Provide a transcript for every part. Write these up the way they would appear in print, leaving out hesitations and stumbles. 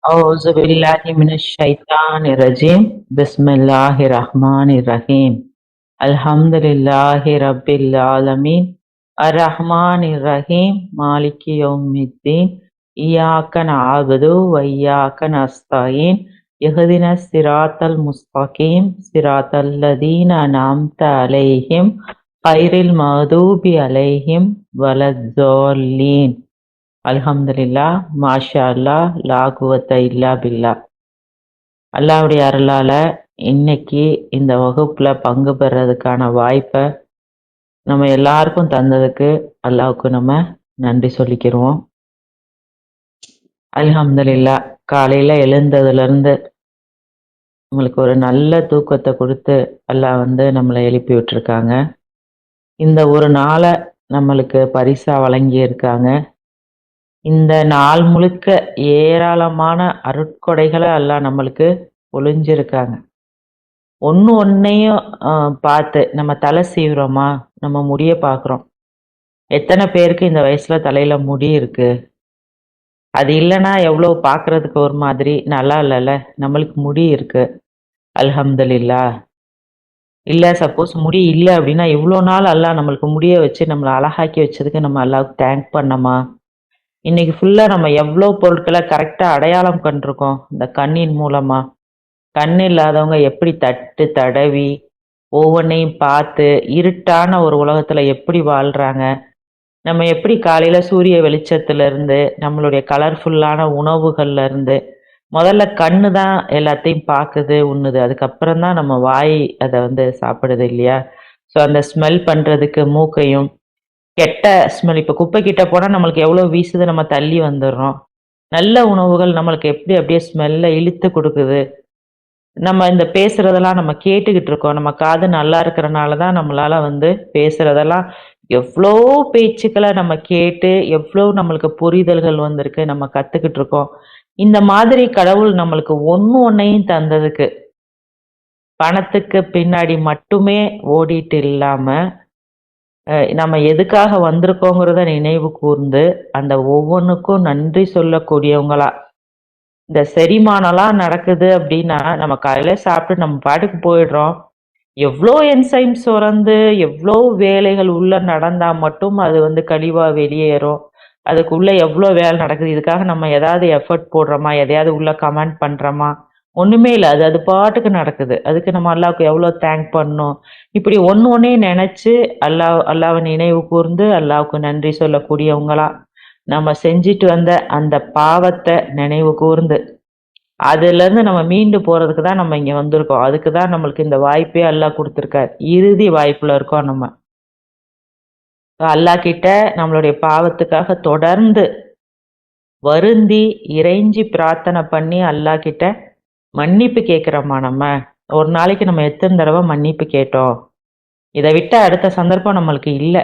أعوذ بالله من الشيطان الرجيم بسم الله الرحمن الرحيم الحمد لله رب العالمين الرحمن الرحيم مالك يوم الدين إياك نعبد وإياك نستعين اهدنا الصراط المستقيم صراط الذين أنعمت عليهم غير المغضوب عليهم ولا الضالين அல்ஹம்துலில்லா மாஷா அல்லா லா குவத்த இல்லா பில்லா. அல்லாவுடைய அருளால இன்னைக்கு இந்த வகுப்புல பங்கு பெறதுக்கான வாய்ப்பை நம்ம எல்லாருக்கும் தந்ததுக்கு அல்லாவுக்கு நம்ம நன்றி சொல்லிக்கிறோம். அல்ஹம்துலில்லா, காலையில எழுந்ததுல இருந்து நம்மளுக்கு ஒரு நல்ல தூக்கத்தை கொடுத்து அல்லாஹ் நம்மளை எழுப்பி விட்டுருக்காங்க. இந்த ஒரு நாளை நம்மளுக்கு பரிசா வழங்கி இருக்காங்க. இந்த நாள் முழுக்க ஏராளமான அருட்கொடைகளை எல்லாம் நம்மளுக்கு ஒளிஞ்சிருக்காங்க. ஒன்னையும் பார்த்து நம்ம தலை சீவுறோமா, நம்ம முடிய பார்க்குறோம். எத்தனை பேருக்கு இந்த வயசுல தலையில முடி இருக்கு? அது இல்லைன்னா எவ்வளோ பார்க்கறதுக்கு ஒரு மாதிரி நல்லா இல்லைல்ல. நம்மளுக்கு முடி இருக்கு, அல்ஹம்துலில்லா. இல்லை, சப்போஸ் முடி இல்லை அப்படின்னா இவ்வளோ நாள் அல்லாஹ் நம்மளுக்கு முடிய வச்சு நம்மளை அழகாக்கி வச்சதுக்கு நம்ம அல்லாஹ்வுக்கு தேங்க் பண்ணோமா? இன்னைக்கு ஃபுல்லா நம்ம எவ்வளோ பொருட்களை கரெக்டா அடையாளம் கண்டிருக்கோம் இந்த கண்ணின் மூலமா. கண் இல்லாதவங்க எப்படி தட்டு தடவி ஒவ்வொன்றையும் பார்த்து இருட்டான ஒரு உலகத்துல எப்படி வாழ்றாங்க. நம்ம எப்படி காலையில சூரிய வெளிச்சத்துல இருந்து நம்மளுடைய கலர்ஃபுல்லான உணவுகள்ல இருந்து முதல்ல கண்ணு தான் எல்லாத்தையும் பார்க்குது, உண்ணுது. அதுக்கப்புறம் தான் நம்ம வாய் அதை சாப்பிடுது இல்லையா? ஸோ அந்த ஸ்மெல் பண்றதுக்கு மூக்கையும், கெட்ட ஸ்மெல் இப்போ குப்பை கிட்ட போனால் நம்மளுக்கு எவ்வளோ வீசுது, நம்ம தள்ளி வந்துடுறோம். நல்ல உணவுகள் நம்மளுக்கு எப்படி அப்படியே ஸ்மெல்ல இழுத்து கொடுக்குது. நம்ம இந்த பேசுறதெல்லாம் நம்ம கேட்டுக்கிட்டு இருக்கோம். நம்ம காது நல்லா இருக்கிறனால தான் நம்மளால பேசுறதெல்லாம் எவ்வளோ பேச்சுக்களை நம்ம கேட்டு எவ்வளோ நம்மளுக்கு புரிதல்கள் வந்திருக்கு, நம்ம கத்துக்கிட்டு இருக்கோம். இந்த மாதிரி கடவுள் நம்மளுக்கு ஒன்னையும் தந்ததுக்கு பணத்துக்கு பின்னாடி மட்டுமே ஓடிட்டு இல்லாம நம்ம எதுக்காக வந்திருக்கோங்கிறத நினைவு கூர்ந்து அந்த ஒவ்வொன்றுக்கும் நன்றி சொல்லக்கூடியவங்களா. இந்த செரிமானம்லாம் நடக்குது அப்படின்னா நம்ம காலையில சாப்பிட்டு நம்ம பாட்டுக்கு போயிடுறோம். எவ்வளோ என்சைம் சுரந்து எவ்வளோ வேலைகள் உள்ள நடந்தா மட்டும் அது கழிவா வெளியேறும். அதுக்குள்ள எவ்வளோ வேலை நடக்குது. இதுக்காக நம்ம ஏதாவது எஃபர்ட் போடுறோமா, எதையாவது உள்ள கமெண்ட் பண்றோமா? ஒண்ணுமே இல்லை. அது பாட்டுக்கு நடக்குது. அதுக்கு நம்ம அல்லாவுக்கு எவ்வளோ தேங்க் பண்ணணும். இப்படி ஒன்னே நினைச்சு அல்லாவை நினைவு கூர்ந்து அல்லாவுக்கு நன்றி சொல்லக்கூடியவங்களா நம்ம செஞ்சுட்டு வந்த அந்த பாவத்தை நினைவு கூர்ந்து அதுல இருந்து நம்ம மீண்டு போறதுக்கு தான் நம்ம இங்க வந்திருக்கோம். அதுக்கு தான் நம்மளுக்கு இந்த வாய்ப்பே அல்லாஹ் கொடுத்துருக்காரு. இறுதி வாய்ப்புல இருக்கோம் நம்ம. அல்லாஹ் கிட்ட நம்மளுடைய பாவத்துக்காக தொடர்ந்து வருந்தி இறைஞ்சி பிரார்த்தனை பண்ணி அல்லாஹ் கிட்ட மன்னிப்பு கேட்கிறோமா? நம்ம ஒரு நாளைக்கு நம்ம எத்தனை தடவை மன்னிப்பு கேட்டோம்? இதை விட்ட அடுத்த சந்தர்ப்பம் நம்மளுக்கு இல்லை.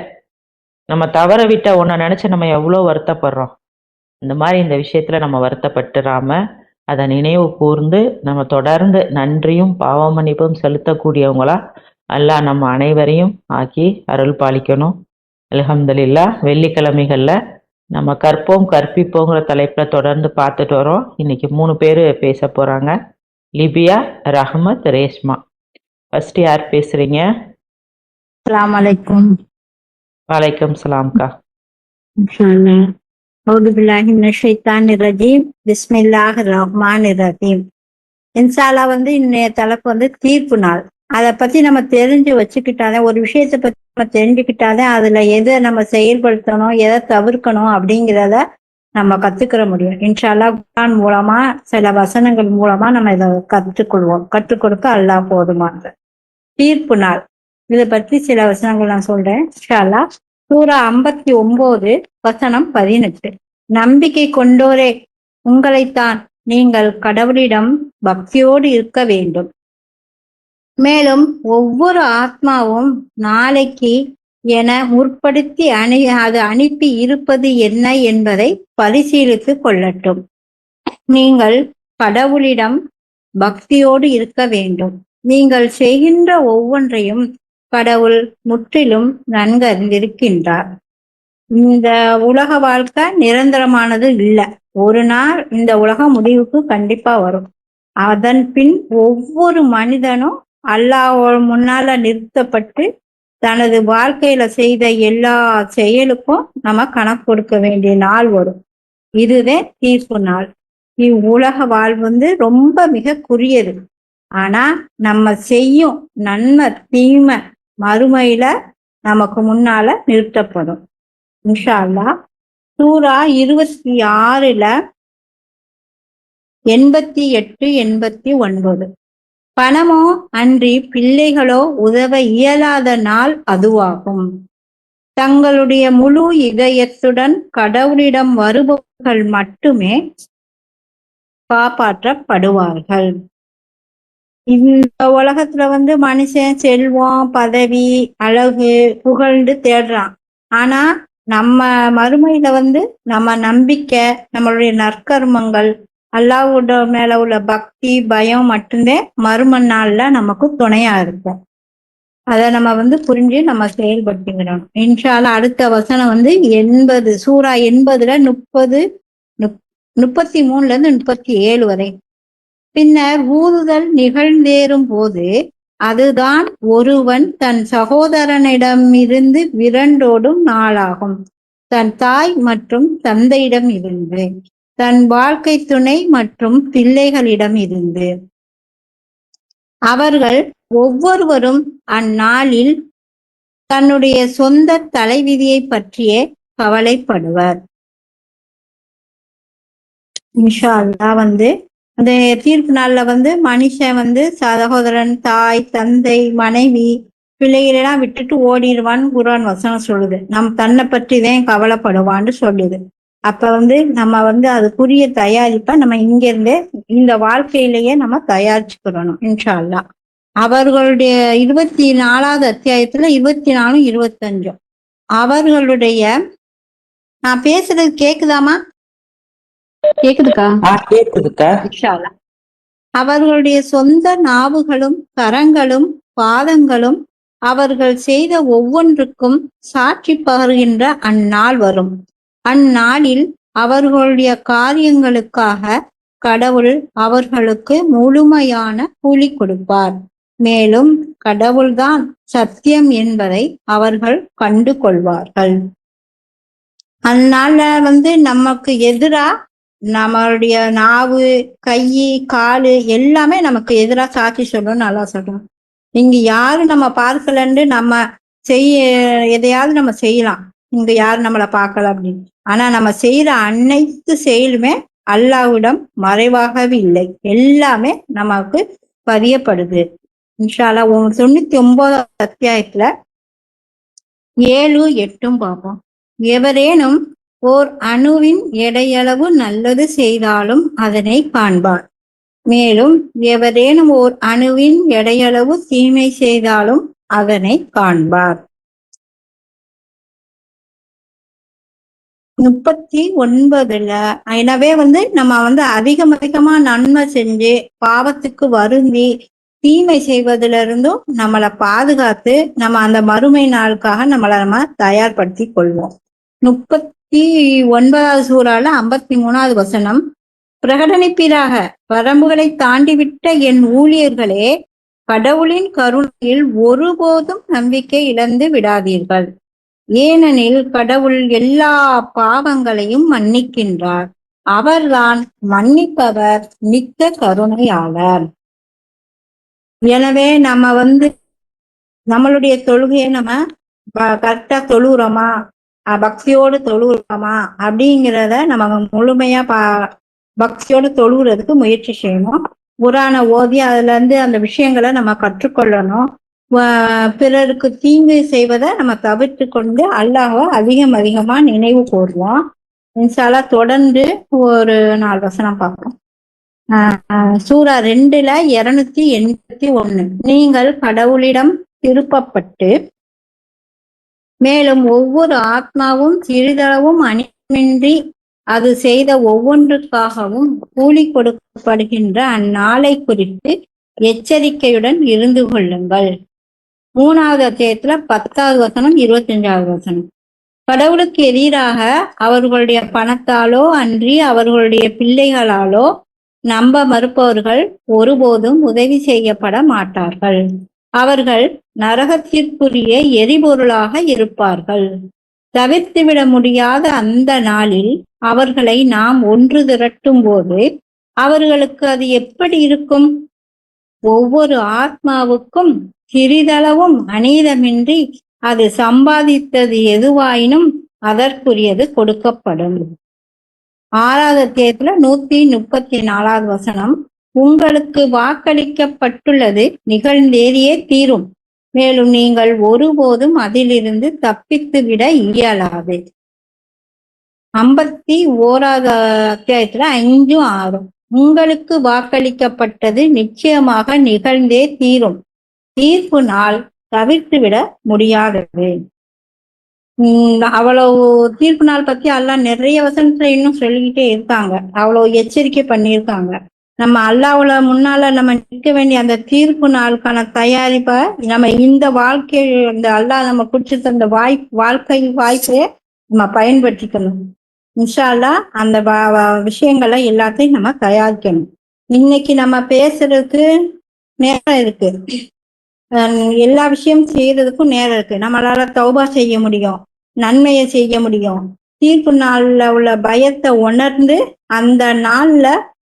நம்ம தவற விட்ட ஒன்றை நினைச்சு நம்ம எவ்வளோ வருத்தப்படுறோம். இந்த மாதிரி இந்த விஷயத்துல நம்ம வருத்தப்பட்டுறாம அதை நினைவு கூர்ந்து நம்ம தொடர்ந்து நன்றியும் பாவ மன்னிப்பும் செலுத்தக்கூடியவங்களா அல்லாஹ் நம்ம அனைவரையும் ஆக்கி அருள் பாலிக்கணும். அல்ஹம்துலில்லா. வெள்ளிக்கிழமைகள்ல நம்ம கற்போம் கற்பிப்போங்கிற தலைப்புல தொடர்ந்து பார்த்துட்டு வரோம். இன்னைக்கு 3 பேர் பேச போறாங்க. லிபியா, ரஹ்மத், ரேஷ்மா. ஃபர்ஸ்ட் யார் பேசுறீங்க? அஸ்ஸலாமு அலைக்கும். வலைக்கம் சலாம்கா. இன்ஷாஅல்லாஹ். அவுது பில்லாஹி மினஷ் ஷைத்தானிர் ரஜீம். பிஸ்மில்லாஹிர் ரஹ்மானிர் ரஹீம். இன்ஷாஅல்லாஹ் இன்னைய தலைப்பு தீர்ப்பு நாள். அதை பத்தி நம்ம தெரிஞ்சு வச்சுக்கிட்டாலே, ஒரு விஷயத்தை பத்தி நம்ம தெரிஞ்சுக்கிட்டாலே அதுல எதை நம்ம செயல்படுத்தணும், எதை தவிர்க்கணும் அப்படிங்கிறத நம்ம கத்துக்கிற முடியும். இன்ஷாஅல்லாஹ் குர்ஆன் மூலமா சில வசனங்கள் மூலமா நம்ம இதை கற்றுக்கொள்வோம். கற்றுக் கொடுக்க அல்லாஹ் போதுமானது. தீர்ப்பு நாள் இதை பற்றி சில வசனங்கள் நான் சொல்றேன் இன்ஷாஅல்லாஹ். சூரா 59 வசனம் 18. நம்பிக்கை கொண்டோரே, உங்களைத்தான் நீங்கள் கடவுளிடம் பக்தியோடு இருக்க வேண்டும். மேலும் ஒவ்வொரு ஆத்மாவும் நாளைக்கு என முற்படுத்தி அது அனுப்பி இருப்பது என்ன என்பதை பரிசீலித்து கொள்ளட்டும். நீங்கள் கடவுளிடம் பக்தியோடு இருக்க வேண்டும். நீங்கள் செய்கின்ற ஒவ்வொன்றையும் கடவுள் முற்றிலும் நன்கு அறிந்திருக்கின்றார். இந்த உலக வாழ்க்கை நிரந்தரமானது இல்லை. ஒரு நாள் இந்த உலகம் முடிவுக்கு கண்டிப்பா வரும். அதன் பின் ஒவ்வொரு மனிதனும் அல்லாஹ் முன்னால நிறுத்தப்பட்டு தனது வாழ்க்கையில செய்த எல்லா செயலுக்கும் நம்ம கணக்கு கொடுக்க வேண்டிய நாள் வரும். இதுதான் தீர்ப்பு நாள். இவ்வுலக வாழ்வு ரொம்ப மிக குறியது. ஆனா நம்ம செய்யும் நன்மை தீமை மறுமையில நமக்கு முன்னால நிறுத்தப்படும். இன்ஷா அல்லாஹ். சூரா 26ல 88, 89. பணமோ அன்றி பிள்ளைகளோ உதவ இயலாத நாள் அதுவாகும். தங்களுடைய முழு இதயத்துடன் கடவுளிடம் வருபவர்கள் மட்டுமே காப்பாற்றப்படுவார்கள். இந்த உலகத்துல மனுஷன் செல்வம், பதவி, அழகு, புகழ்ந்து தேடுறான். ஆனா நம்ம மறுமையில நம்ம நம்பிக்கை, நம்மளுடைய நற்கர்மங்கள், அல்லாஹ்வோட மேல உள்ள பக்தி, பயம் மட்டும்தான் மறும நாள்ல நமக்கு துணையா இருக்கும். அதை நம்ம புரிஞ்சு நம்ம செயல்படுத்திக்கிறோம். இன்ஷா அல்லாஹ். அடுத்த வசனம் 80, சூரா 80ல 30, 33ல இருந்து 37 வரை. பின்னர் ஊதுதல் நிகழ்ந்தேறும் போது அதுதான் ஒருவன் தன் சகோதரனிடமிருந்து விரண்டோடும் நாளாகும். தன் தாய் மற்றும் தந்தையிடம் இருந்து, தன் வாழ்க்கை துணை மற்றும் பிள்ளைகளிடம் இருந்து. அவர்கள் ஒவ்வொருவரும் அந்நாளில் தன்னுடைய சொந்த தலைவிதியை பற்றியே கவலைப்படுவர். இன்ஷா அல்லாஹ். அந்த தீர்ப்பு நாள்ல மனுஷன் சகோதரன், தாய், தந்தை, மனைவி, பிள்ளைகளெல்லாம் விட்டுட்டு ஓடிடுவான்னு குர்ஆன் வசனம் சொல்லுது. நம் தன்னை பற்றி தான் கவலைப்படுவான்னு சொல்லுது. அப்ப நம்ம அதுக்குரிய தயாரிப்பை நம்ம இங்க இருந்தே இந்த வாழ்க்கையிலேயே நம்ம தயாரிச்சுக்கிறணும். இன்ஷா அல்லாஹ். அவர்களுடைய 24வது அத்தியாயத்துல 24, 25. அவர்களுடைய, நான் பேசுறது கேக்குதாமா? கேக்குதுக்கா? கேக்குதுக்கா. இன்ஷா அல்லாஹ். அவர்களுடைய சொந்த நாவுகளும் கரங்களும் பாதங்களும் அவர்கள் செய்த ஒவ்வொன்றுக்கும் சாட்சி பகர்கின்ற அந்நாள் வரும். அந்நாளில் அவர்களுடைய காரியங்களுக்காக கடவுள் அவர்களுக்கு முழுமையான கூலி கொடுப்பார். மேலும் கடவுள்தான் சத்தியம் என்பதை அவர்கள் கண்டு கொள்வார்கள். அதனால நமக்கு எதிரா நம்மளுடைய நாவு, கை, காலு எல்லாமே நமக்கு எதிரா சாட்சி சொல்லணும்னு நல்லா சொல்றோம். இங்க யாரு நம்ம பார்க்கலன்னு நம்ம எதையாவது நம்ம செய்யலாம், இங்க யாரு நம்மளை பார்க்கல அப்படின்னு. ஆனா நம்ம செய்யற அனைத்து செயலுமே அல்லாஹ்விடம் மறைவாகவே இல்லை, எல்லாமே நமக்கு பதியப்படுது. இன்ஷா அல்லாஹ். 99வது அத்தியாயத்துல 7, 8 பார்ப்போம். எவரேனும் ஓர் அணுவின் எடையளவு நல்லது செய்தாலும் அதனை காண்பார். மேலும் எவரேனும் ஓர் அணுவின் எடையளவு தீமை செய்தாலும் அதனை காண்பார். 39ல எனவே நம்ம அதிகமா நன்மை செஞ்சு பாவத்துக்கு வருந்தி தீமை செய்வதிலிருந்தும் இருந்தும் நம்மளை பாதுகாத்து நம்ம அந்த மறுமை நாளுக்காக நம்ம தயார்படுத்தி கொள்வோம். 39வது சூறால 53வது வசனம். பிரகடனிப்பீராக, வரம்புகளை தாண்டிவிட்ட என் ஊழியர்களே, கடவுளின் கருணையில் ஒருபோதும் நம்பிக்கை இழந்து விடாதீர்கள். ஏனெனில் கடவுள் எல்லா பாவங்களையும் மன்னிக்கின்றார். அவர்தான் மன்னிப்பவர், மிக்க கருணையாளர். எனவே நம்ம நம்மளுடைய தொழுகையை நம்ம கரெக்டா தொழுகிறோமா, பக்தியோடு தொழுகிறோமா அப்படிங்கிறத நம்ம முழுமையா பக்தியோடு தொழுகிறதுக்கு முயற்சி செய்யணும். குர்ஆனை ஓதி அதுல அந்த விஷயங்களை நம்ம கற்றுக்கொள்ளணும். பிறருக்கு தீங்கு செய்வதை நம்ம தவிர்த்து கொண்டு அல்லாஹ்வை அதிகமா நினைவு கூறுவோம். இன்ஷா அல்லாஹ். தொடர்ந்து ஒரு 4 வசனம் பார்ப்போம். சூரா 2ல 281. நீங்கள் கடவுளிடம் திருப்பப்பட்டு மேலும் ஒவ்வொரு ஆத்மாவும் சிறிதளவும் அநிமின்றி அது செய்த ஒவ்வொன்றுக்காகவும் கூலி கொடுக்கப்படுகின்ற அந்நாளை குறித்து எச்சரிக்கையுடன் இருந்து கொள்ளுங்கள். 3வது அத்தியாயத்துல 10வது வசனம், 25வது வசனம். கடவுளுக்கு எதிராக அவர்களுடைய பணத்தாலோ அன்றி அவர்களுடைய பிள்ளைகளாலோ நம்ப மறுப்பவர்கள் ஒருபோதும் உதவி செய்யப்பட மாட்டார்கள். அவர்கள் நரகத்திற்குரிய எரிபொருளாக இருப்பார்கள். தவிர்த்துவிட முடியாத அந்த நாளில் அவர்களை நாம் ஒன்று திரட்டும் போது அவர்களுக்கு அது எப்படி இருக்கும்? ஒவ்வொரு ஆத்மாவுக்கும் சிறிதளவும் அநீதமின்றி அது சம்பாதித்தது எதுவாயினும் அதற்குரியது கொடுக்கப்படும். 6வது அத்தியாயத்துல 134வது வசனம், உங்களுக்கு வாக்களிக்கப்பட்டுள்ளது நிகழ்ந்தேறியே தீரும், மேலும் நீங்கள் ஒருபோதும் அதிலிருந்து தப்பித்து விட இயலாது. 51வது அத்தியாயத்துல 5, 6, உங்களுக்கு வாக்களிக்கப்பட்டது நிச்சயமாக நிகழ்ந்தே தீரும், தீர்ப்பு நாள் தவிர்த்துவிட முடியாதது. அவ்வளவு தீர்ப்பு நாள் பத்தி அல்லாஹ் நிறைய வசனத்துல இன்னும் சொல்லிக்கிட்டே இருக்காங்க. அவ்வளவு எச்சரிக்கை பண்ணியிருக்காங்க. நம்ம அல்லாஹ்வுல முன்னால நம்ம நிற்க வேண்டிய அந்த தீர்ப்பு நாளுக்கான தயாரிப்பை நம்ம இந்த வாழ்க்கை, இந்த அல்லாஹ் நம்ம குடிச்சு தந்த வாழ்க்கை வாய்ப்பை நம்ம பயன்படுத்திக்கணும். இன்ஷா அல்லாஹ் அந்த விஷயங்களை எல்லாத்தையும் நம்ம தயாரிக்கணும். இன்னைக்கு நம்ம பேசுறதுக்கு நேரம் இருக்கு, எல்லா விஷயம் செய்யறதுக்கும் நேரம் இருக்கு. நம்மளால தௌபா செய்ய முடியும், நன்மையை செய்ய முடியும். தீர்ப்பு நாள்ல உள்ள பயத்தை உணர்ந்து அந்த நாள்ல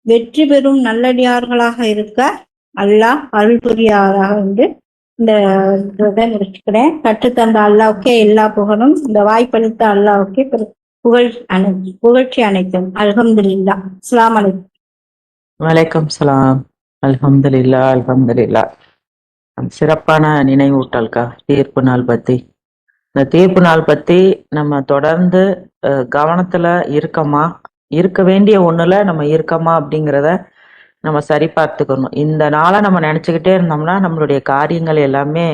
வெற்றி பெறும் நல்லடியார்களாக இருக்க அல்லாஹ் அருள் புரியாராக என்று இந்த இதை முடிச்சுக்கிறேன். கற்றுத்தந்த அல்லாவுக்கே எல்லா புகழும், இந்த வாய்ப்பளித்த அல்லாவுக்கே புகழ்ச்சி அனைத்தும். அல்ஹம்துலில்லாஹ். அஸ்ஸலாமு அலைக்கும். வலைக்கம் சலாம். அல்ஹம்துலில்லாஹ், அல்ஹம்துலில்லாஹ். சிறப்பான நினைவூட்டல்கா தீர்ப்பு நாள் பத்தி. இந்த தீர்ப்பு நாள் பத்தி நம்ம தொடர்ந்து கவனத்துல இருக்கமா, இருக்க வேண்டிய ஒண்ணுல நம்ம இருக்கமா அப்படிங்கிறத நம்ம சரி பார்த்துக்கணும். இந்த நாளை நம்ம நினைச்சுக்கிட்டே இருந்தோம்னா நம்மளுடைய காரியங்கள் எல்லாமே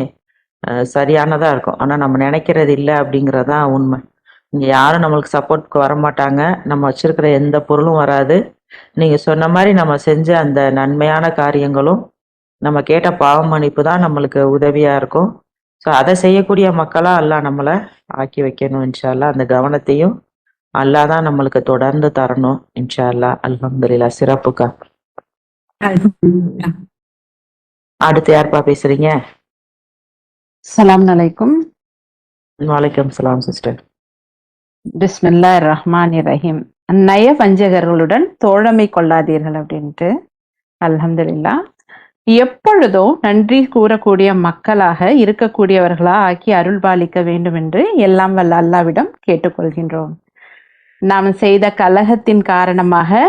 சரியானதா இருக்கும். ஆனா நம்ம நினைக்கிறது இல்லை அப்படிங்கிறதான் உண்மை. இங்க யாரும் நம்மளுக்கு சப்போர்ட்க்கு வரமாட்டாங்க, நம்ம வச்சிருக்கிற எந்த பொருளும் வராது. நீங்க சொன்ன மாதிரி நம்ம செஞ்ச அந்த நன்மையான காரியங்களும் நம்ம கேட்ட பாவ மன்னிப்பு தான் நம்மளுக்கு உதவியா இருக்கும். ஸோ அதை செய்யக்கூடிய மக்களா அல்லாஹ் நம்மளை ஆக்கி வைக்கணும் இன்ஷா அல்லாஹ். அந்த கவனத்தையும் அல்லாஹ் தான் நம்மளுக்கு தொடர்ந்து தரணும் இன்ஷா அல்லாஹ். அல்ஹம்துலில்லாஹ். சிறப்புக்கா. அடுத்து யாருப்பா பேசுறீங்க? சலாம் அலைக்கும். வலைக்கம் சலாம் சிஸ்டர். பிஸ்மில்லாஹிர் ரஹ்மானிர் ரஹீம். நய வஞ்சகர்களுடன் தோழமை கொள்ளாதீர்கள் அப்படின்ட்டு. அல்ஹம்துலில்லாஹ். எப்பொழுதும் நன்றி கூறக்கூடிய மக்களாக இருக்கக்கூடியவர்களா ஆக்கி அருள் பாலிக்க வேண்டும் என்று எல்லாம் வல்ல அல்லாவிடம் கேட்டுக்கொள்கின்றோம். நாம் செய்த கலகத்தின் காரணமாக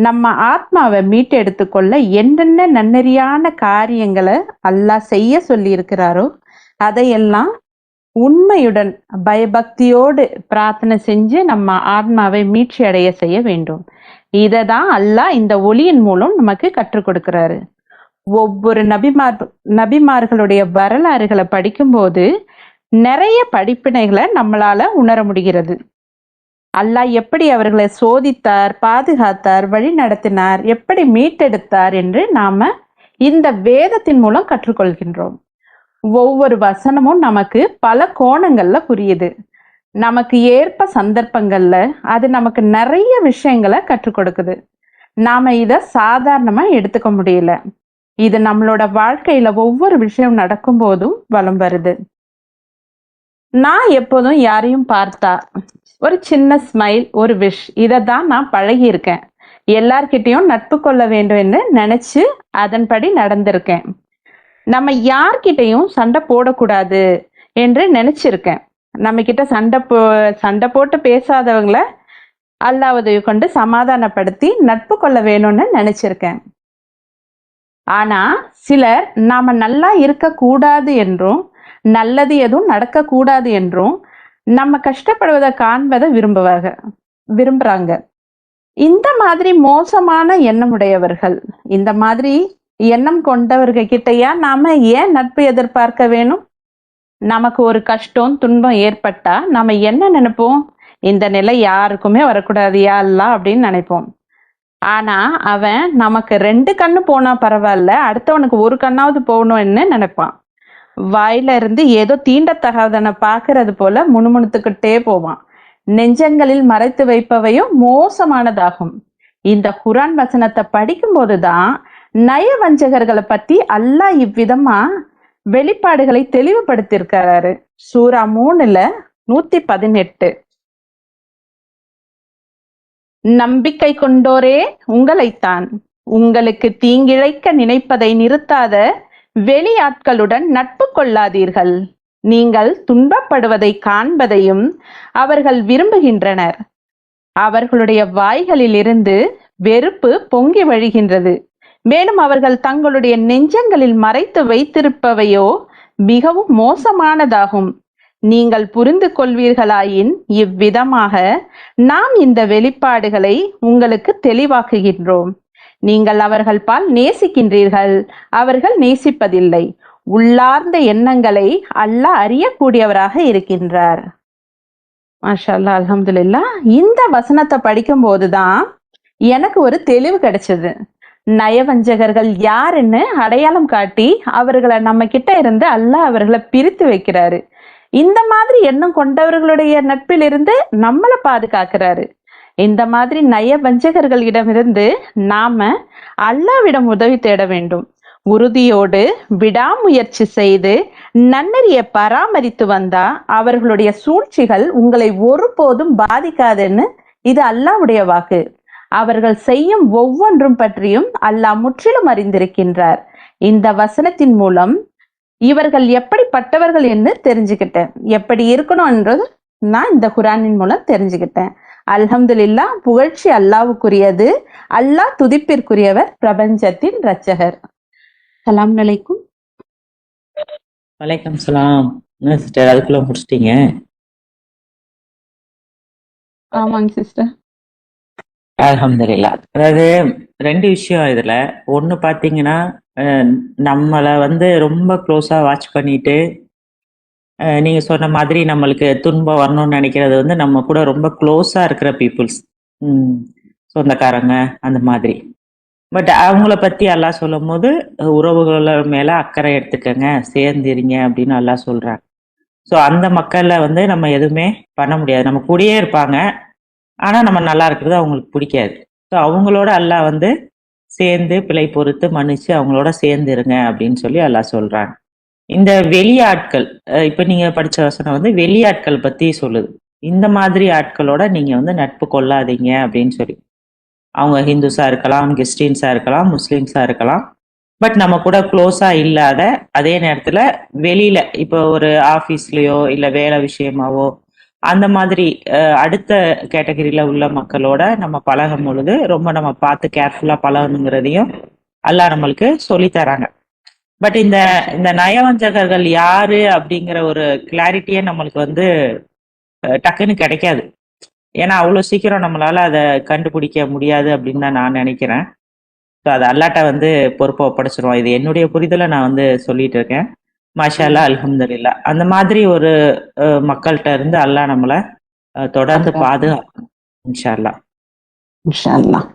நம்ம ஆத்மாவை மீட்டு எடுத்துக்கொள்ள என்னென்ன நன்னெறியான காரியங்களை அல்லாஹ் செய்ய சொல்லி இருக்கிறாரோ அதையெல்லாம் உண்மையுடன் பயபக்தியோடு பிரார்த்தனை செஞ்சு நம்ம ஆத்மாவை மீட்சி அடைய செய்ய வேண்டும். இதை தான் அல்லாஹ் இந்த ஒளியின் மூலம் நமக்கு கற்றுக் கொடுக்கிறாரு. ஒவ்வொரு நபிமார்களுடைய வரலாறுகளை படிக்கும்போது நிறைய படிப்பினைகளை நம்மளால உணர முடிகிறது. அல்லாஹ் எப்படி அவர்களை சோதித்தார், பாதுகாத்தார், வழி நடத்தினார், எப்படி மீட்டெடுத்தார் என்று நாம இந்த வேதத்தின் மூலம் கற்றுக்கொள்கின்றோம். ஒவ்வொரு வசனமும் நமக்கு பல கோணங்கள்ல புரியுது. நமக்கு ஏற்ப சந்தர்ப்பங்கள்ல அது நமக்கு நிறைய விஷயங்களை கற்றுக் கொடுக்குது. நாம இத சாதாரணமா எடுத்துக்க முடியல. இது நம்மளோட வாழ்க்கையில ஒவ்வொரு விஷயம் நடக்கும் போதும் வலம் வருது. நான் எப்போதும் யாரையும் பார்த்தா ஒரு சின்ன ஸ்மைல், ஒரு விஷ், இதை தான் நான் பழகி இருக்கேன். எல்லார்கிட்டையும் நட்பு கொள்ள வேண்டும் என்று நினைச்சு அதன்படி நடந்திருக்கேன். நம்ம யார்கிட்டையும் சண்டை போடக்கூடாது என்று நினைச்சிருக்கேன். நம்ம கிட்ட சண்டை போட்டு பேசாதவங்களை அல்லாஹ் உதவி கொண்டு சமாதானப்படுத்தி நட்பு கொள்ள வேணும்னு நினைச்சிருக்கேன். ஆனா சிலர் நாம நல்லா இருக்க கூடாது என்றும் நல்லது எதுவும் நடக்க கூடாது என்றும் நம்ம கஷ்டப்படுவதை காண்பதை விரும்புறாங்க. இந்த மாதிரி மோசமான எண்ணம் உடையவர்கள், இந்த மாதிரி எண்ணம் கொண்டவர்கள் கிட்டையா நாம ஏன் நட்பு எதிர்பார்க்க வேணும்? நமக்கு ஒரு கஷ்டம் துன்பம் ஏற்பட்டா நாம என்ன நினைப்போம்? இந்த நிலை யாருக்குமே வரக்கூடாது யா அல்லாஹ் அப்படின்னு நினைப்போம். ஆனா அவன் நமக்கு 2 கண்ணு போனா பரவாயில்ல, அடுத்தவனுக்கு ஒரு கண்ணாவது போகணும்னு நினைப்பான். வாயில இருந்து ஏதோ தீண்டத்தகாதன பாக்குறது போல முணுமுணுத்துக்கிட்டே போவான். நெஞ்சங்களில் மறைத்து வைப்பவையும் மோசமானதாகும். இந்த குரான் வசனத்தை படிக்கும் போதுதான் நயவஞ்சகர்களை பத்தி அல்லாஹ் இவ்விதமா வெளிப்பாடுகளை தெளிவுபடுத்தியிருக்கிறாரு. சூரா 3:118. நம்பிக்கை கொண்டோரே, உங்களைத்தான் உங்களுக்கு தீங்கிழைக்க நினைப்பதை நிறுத்தாத வெளியாட்களுடன் நட்பு கொள்ளாதீர்கள். நீங்கள் துன்பப்படுவதை காண்பதையும் அவர்கள் விரும்புகின்றனர். அவர்களுடைய வாய்களில் இருந்து வெறுப்பு பொங்கி வழிகின்றது. மேலும் அவர்கள் தங்களுடைய நெஞ்சங்களில் மறைத்து வைத்திருப்பவையோ மிகவும் மோசமானதாகும். நீங்கள் புரிந்து கொள்வீர்களாயின் இவ்விதமாக நாம் இந்த வெளிப்பாடுகளை உங்களுக்கு தெளிவாக்குகின்றோம். நீங்கள் அவர்கள் பால் நேசிக்கின்றீர்கள், அவர்கள் நேசிப்பதில்லை. உள்ளார்ந்த எண்ணங்களை அல்லாஹ் அறியக்கூடியவராக இருக்கின்றார். மாஷா அல்லாஹ், அல்ஹம்துலில்லாஹ். இந்த வசனத்தை படிக்கும் போதுதான் எனக்கு ஒரு தெளிவு கிடைச்சது. நயவஞ்சகர்கள் யாருன்னு அடையாளம் காட்டி அவர்களை நம்ம கிட்ட இருந்து அல்லாஹ் அவர்களை பிரித்து வைக்கிறாரு. இந்த மாதிரி எண்ணம் கொண்டவர்களுடைய நட்பிலிருந்து நம்மளை பாதுகாக்கிறாரு. இந்த மாதிரி நயவஞ்சகர்களிடமிருந்து நாம அல்லாஹ்விடம் உதவி தேட வேண்டும். உறுதியோடு விடாமுயற்சி செய்து நன்னெறியை பராமரித்து வந்தா அவர்களுடைய சூழ்ச்சிகள் உங்களை ஒருபோதும் பாதிக்காதுன்னு இது அல்லாஹ்வுடைய வாக்கு. அவர்கள் செய்யும் ஒவ்வொன்றும் பற்றியும் அல்லாஹ் முற்றிலும் அறிந்திருக்கின்றார். இந்த வசனத்தின் மூலம் இவர்கள் எப்படிப்பட்டவர்கள் என்று தெரிஞ்சுக்கிட்டேன். எப்படி இருக்கணும்ன்றது நான் இந்த குரானின் மூலம் தெரிஞ்சுக்கிட்டேன். அல்ஹம்துலில்லாஹ், புகழ்ச்சி அல்லாஹ்வுக்குரியது. அல்லாஹ் துதிப்பிற்குரியவர், பிரபஞ்சத்தின் இரட்சகர். சலாம் அலைக்கும். வலைக்கம் சலாம். என்ன சிஸ்டர் அதுக்குள்ள முடிச்சிட்டீங்க? ஆமாங்க சிஸ்டர். அல்ஹம்துலில்லாஹ். அதாவது 2 விஷயம் இதுல. ஒண்ணு பாத்தீங்கன்னா, நம்மளை ரொம்ப க்ளோஸா வாட்ச் பண்ணிட்டு நீங்க சொன்ன மாதிரி நம்மளுக்கு துன்பம் வரணும்னு நினைக்கிறது நம்ம கூட ரொம்ப க்ளோஸா இருக்கிற பீப்புள்ஸ், சொந்தக்காரங்க அந்த மாதிரி. பட் அவங்கள பத்தி அல்லாஹ் சொல்லும் போது உறவுகள மேல அக்கறை எடுத்துக்கங்க, சேர்ந்துருங்க அப்படின்னு அல்லாஹ் சொல்றாங்க. ஸோ அந்த மக்கள்ல நம்ம எதுவுமே பண்ண முடியாது. நம்ம கூடயே இருப்பாங்க, ஆனா நம்ம நல்லா இருக்கிறது அவங்களுக்கு பிடிக்காது. ஸோ அவங்களோட அல்லாஹ் சேர்ந்து பிழை பொறுத்து மன்னிச்சு அவங்களோட சேர்ந்து இருங்க அப்படின்னு சொல்லி அல்லாஹ் சொல்றாங்க. இந்த வெளியாட்கள், இப்ப நீங்க படிச்ச வசனம் வெளியாட்கள் பத்தி சொல்லுது. இந்த மாதிரி ஆட்களோட நீங்க நட்பு கொள்ளாதீங்க அப்படின்னு சொல்லி. அவங்க ஹிந்துஸா இருக்கலாம், கிறிஸ்டின்ஸா இருக்கலாம், முஸ்லிம்ஸா இருக்கலாம். பட் நம்ம கூட க்ளோஸா இல்லாத, அதே நேரத்துல வெளியில இப்போ ஒரு ஆஃபீஸ்லயோ இல்ல வேலை விஷயமாவோ அந்த மாதிரி அடுத்த கேட்டகரியில உள்ள மக்களோட நம்ம பழகும் பொழுது ரொம்ப நம்ம பார்த்து கேர்ஃபுல்லா பழகணுங்கிறதையும் அல்லாஹ் நம்மளுக்கு சொல்லி தராங்க. பட் இந்த இந்த நயவஞ்சகர்கள் யாரு அப்படிங்கிற ஒரு கிளாரிட்டியே நம்மளுக்கு டக்குன்னு கிடைக்காது. ஏன்னா அவ்வளவு சீக்கிரம் நம்மளால அதை கண்டுபிடிக்க முடியாது அப்படின்னு தான் நான் நினைக்கிறேன். ஸோ அது அல்லாட்ட பொறுப்பை ஒப்படைச்சிருவோம். இது என்னுடைய புரிதலை நான் சொல்லிட்டு இருக்கேன். மாஷா அல்லாஹ், அல்ஹம்துலில்லாஹ். அந்த மாதிரி ஒரு மக்கள்கிட்ட இருந்து அல்லாஹ் நம்மளை தொடர்ந்து பாதுகாக்கணும் இன்ஷா அல்லாஹ். இன்ஷா அல்லாஹ்.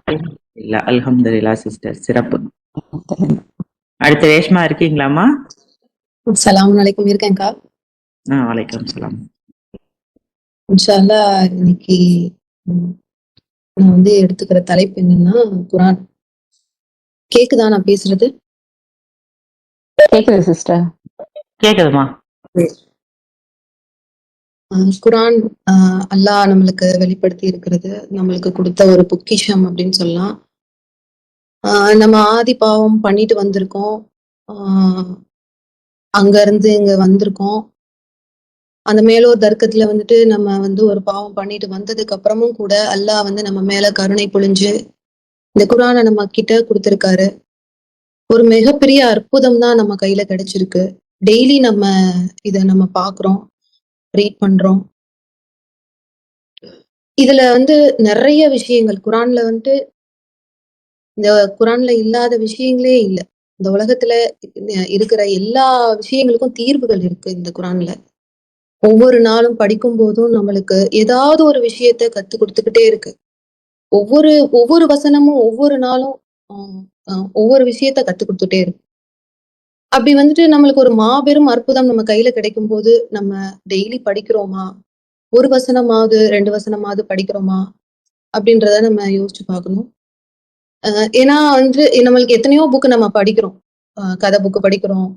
இல்ல, அல்ஹம்துலில்லாஹ் சிஸ்டர், சிறப்பு. அடுத்து ரேஷ்மா இருக்கீங்களாமா? சலாம் அலைக்கும். இருக்கேன்க்கா. வலைக்கம் சலாம். இன்ஷா அல்லாஹ், இன்னைக்கு நான் எடுத்துக்கிற தலைப்பு என்னன்னா குரான். கேக்குதா நான் பேசுறது? கேக்குது சிஸ்டர். கேக்குதுமா? குரான் அல்லாஹ் நம்மளுக்கு வெளிப்படுத்தி இருக்கிறது, நம்மளுக்கு கொடுத்த ஒரு பொக்கிஷம் அப்படின்னு சொல்லலாம். நம்ம ஆதி பாவம் பண்ணிட்டு வந்திருக்கோம், அங்க இருந்து இங்க வந்திருக்கோம். அந்த மேலோர் தர்க்கத்துல நம்ம ஒரு பாவம் பண்ணிட்டு வந்ததுக்கு அப்புறமும் கூட அல்லாஹ் நம்ம மேல கருணை பொழிஞ்சு இந்த குரானை நம்ம கிட்ட கொடுத்திருக்காரு. ஒரு மிகப்பெரிய அற்புதம் தான் நம்ம கையில கிடைச்சிருக்கு. டெய்லி நம்ம இத நம்ம பாக்குறோம், ரீட் பண்றோம். இதுல நிறைய விஷயங்கள் குரான்ல இந்த குரான்ல இல்லாத விஷயங்களே இல்லை. இந்த உலகத்துல இருக்கிற எல்லா விஷயங்களுக்கும் தீர்வுகள் இருக்கு இந்த குரான்ல. ஒவ்வொரு நாளும் படிக்கும் போதும் நம்மளுக்கு ஏதாவது ஒரு விஷயத்த கத்து கொடுத்துக்கிட்டே இருக்கு. ஒவ்வொரு வசனமும் ஒவ்வொரு நாளும் ஒவ்வொரு விஷயத்த கத்து கொடுத்துட்டே இருக்கு. அப்படி வந்துட்டு நம்மளுக்கு ஒரு மாபெரும் அற்புதம் நம்ம கையில கிடைக்கும் போது நம்ம டெய்லி படிக்கிறோமா, ஒரு வசனமாவது 2 வசனமாவது படிக்கிறோமா அப்படின்றத நம்ம யோசிச்சு பார்க்கணும். ஏன்னா வந்து நம்மளுக்கு எத்தனையோ புக் நம்ம படிக்கிறோம். கதை புக் படிக்கிறோம்,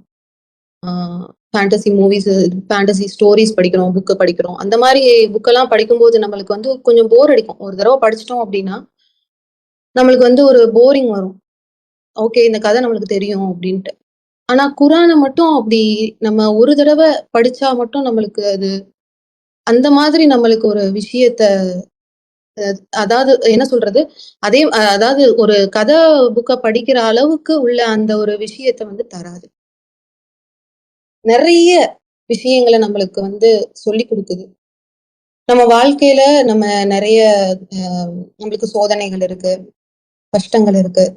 ஃபேண்டசி மூவிஸ், ஃபேண்டசி ஸ்டோரிஸ் படிக்கிறோம், புக் படிக்கிறோம். அந்த மாதிரி புக்கெல்லாம் படிக்கும்போது நம்மளுக்கு வந்து கொஞ்சம் போர் அடிக்கும். ஒரு தடவை படிச்சிட்டோம் அப்படின்னா நம்மளுக்கு வந்து ஒரு போரிங் வரும். ஓகே, இந்த கதை நம்மளுக்கு தெரியும் அப்படின்ட்டு. ஆனா குரானை மட்டும் அப்படி நம்ம ஒரு தடவை படிச்சா மட்டும் நம்மளுக்கு அது அந்த மாதிரி நம்மளுக்கு ஒரு விஷயத்த, அதாவது என்ன சொல்றது, அதே அதாவது ஒரு கதை புக்க படிக்கிற அளவுக்கு உள்ள அந்த ஒரு விஷயத்த வந்து தராது. நிறைய விஷயங்களை நம்மளுக்கு வந்து சொல்லி கொடுக்குது. நம்ம வாழ்க்கையில நம்ம நிறைய நம்மளுக்கு சோதனைகள் இருக்கு, கஷ்டங்கள் இருக்கு.